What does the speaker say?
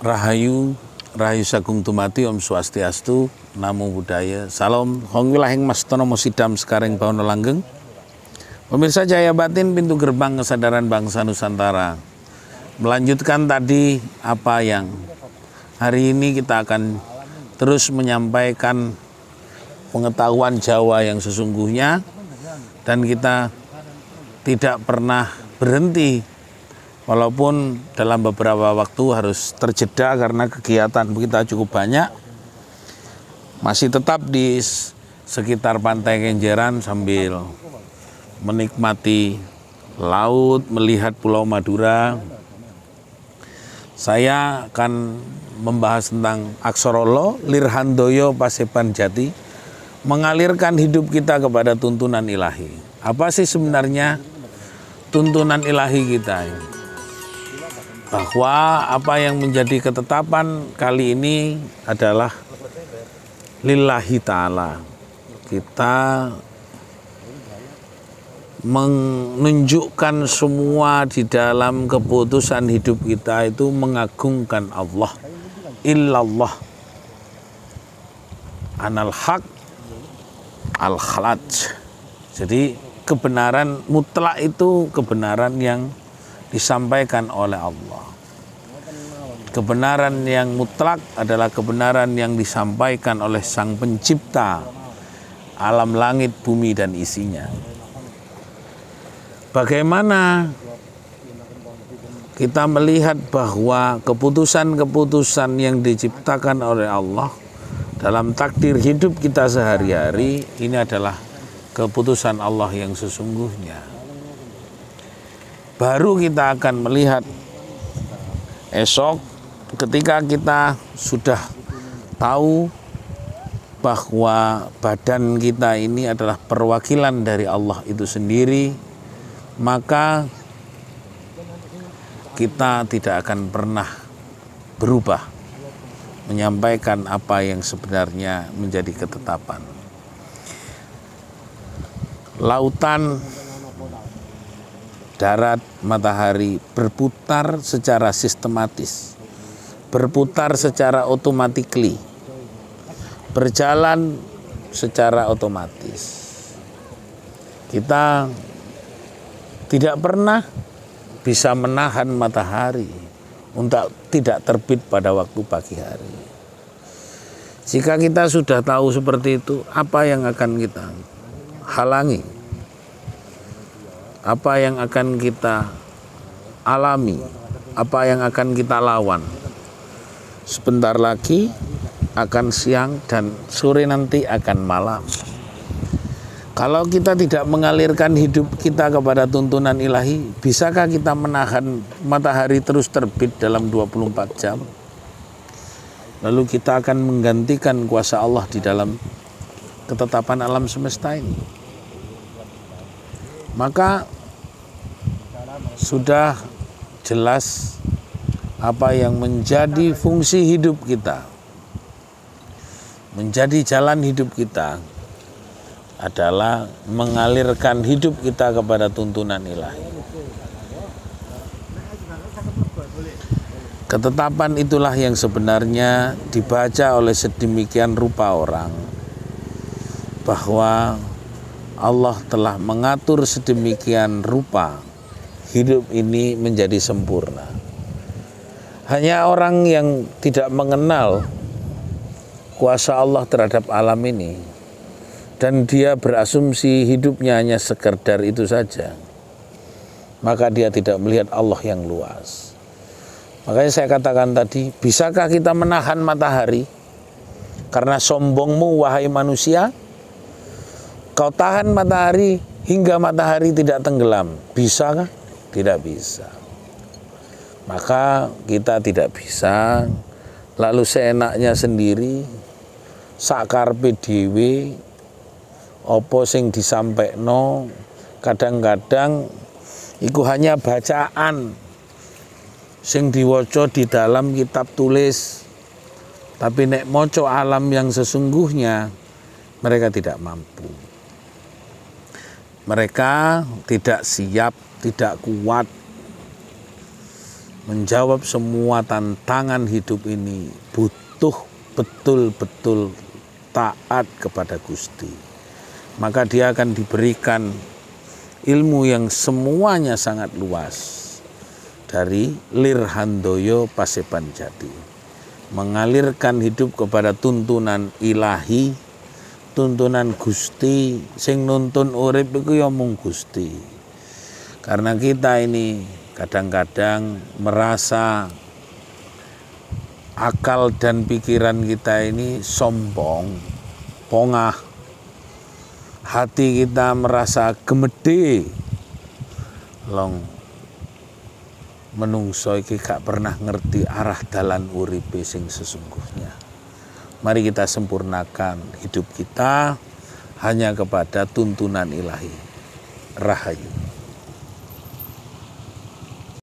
Rahayu, Rahayu Sagung Tumati, Om Swastiastu, Namo Buddhaya, Salam, Hong Wilahing Mas Tonomo Sidam Sekareng Bawono Langgeng. Pemirsa Cahaya Batin, pintu gerbang kesadaran bangsa Nusantara. Melanjutkan tadi apa yang hari ini kita akan terus menyampaikan pengetahuan Jawa yang sesungguhnya, dan kita tidak pernah berhenti. Walaupun dalam beberapa waktu harus terjeda karena kegiatan kita cukup banyak, masih tetap di sekitar Pantai Kenjeran sambil menikmati laut, melihat Pulau Madura. Saya akan membahas tentang Aksarala Lirhandoyo Paseban Jati, mengalirkan hidup kita kepada tuntunan ilahi. Apa sih sebenarnya tuntunan ilahi kita ini? Bahwa apa yang menjadi ketetapan kali ini adalah lillahi ta'ala. Kita menunjukkan semua di dalam keputusan hidup kita itu mengagungkan Allah. Illallah anal haq al khalaj. Jadi kebenaran mutlak itu kebenaran yang disampaikan oleh Allah. Kebenaran yang mutlak adalah kebenaran yang disampaikan oleh Sang Pencipta alam langit, bumi, dan isinya. Bagaimana kita melihat bahwa keputusan-keputusan yang diciptakan oleh Allah dalam takdir hidup kita sehari-hari ini adalah keputusan Allah yang sesungguhnya. Baru kita akan melihat esok ketika kita sudah tahu bahwa badan kita ini adalah perwakilan dari Allah itu sendiri, maka kita tidak akan pernah berubah menyampaikan apa yang sebenarnya menjadi ketetapan. Lautan, darat, matahari berputar secara sistematis, berputar secara otomatis, berjalan secara otomatis. Kita tidak pernah bisa menahan matahari untuk tidak terbit pada waktu pagi hari. Jika kita sudah tahu seperti itu, apa yang akan kita halangi? Apa yang akan kita alami? Apa yang akan kita lawan? Sebentar lagi akan siang dan sore nanti akan malam. Kalau kita tidak mengalirkan hidup kita kepada tuntunan ilahi, bisakah kita menahan matahari terus terbit dalam 24 jam? Lalu kita akan menggantikan kuasa Allah di dalam ketetapan alam semesta ini. Maka sudah jelas apa yang menjadi fungsi hidup kita, menjadi jalan hidup kita adalah mengalirkan hidup kita kepada tuntunan ilahi. Ketetapan itulah yang sebenarnya dibaca oleh sedemikian rupa orang, bahwa Allah telah mengatur sedemikian rupa hidup ini menjadi sempurna. Hanya orang yang tidak mengenal kuasa Allah terhadap alam ini, dan dia berasumsi hidupnya hanya sekedar itu saja, maka dia tidak melihat Allah yang luas. Makanya saya katakan tadi, bisakah kita menahan matahari? Karena sombongmu wahai manusia, kau tahan matahari hingga matahari tidak tenggelam. Bisakah? Tidak bisa. Maka kita tidak bisa lalu seenaknya sendiri, sakarpe dhewe, apa sing disampaikno, kadang-kadang iku hanya bacaan sing diwaca di dalam kitab tulis, tapi nek maca alam yang sesungguhnya mereka tidak mampu. Mereka tidak siap, tidak kuat menjawab semua tantangan hidup ini butuh betul-betul taat kepada Gusti. Maka dia akan diberikan ilmu yang semuanya sangat luas. Dari Lirhandoyo Paseban Jati, mengalirkan hidup kepada tuntunan ilahi, tuntunan Gusti, sing nuntun urip iku ya mung Gusti. Karena kita ini kadang-kadang merasa akal dan pikiran kita ini sombong, pongah, hati kita merasa gemede, long menungso iki gak pernah ngerti arah dalan uripe sing sesungguhnya. Mari kita sempurnakan hidup kita hanya kepada tuntunan ilahi. Rahayu.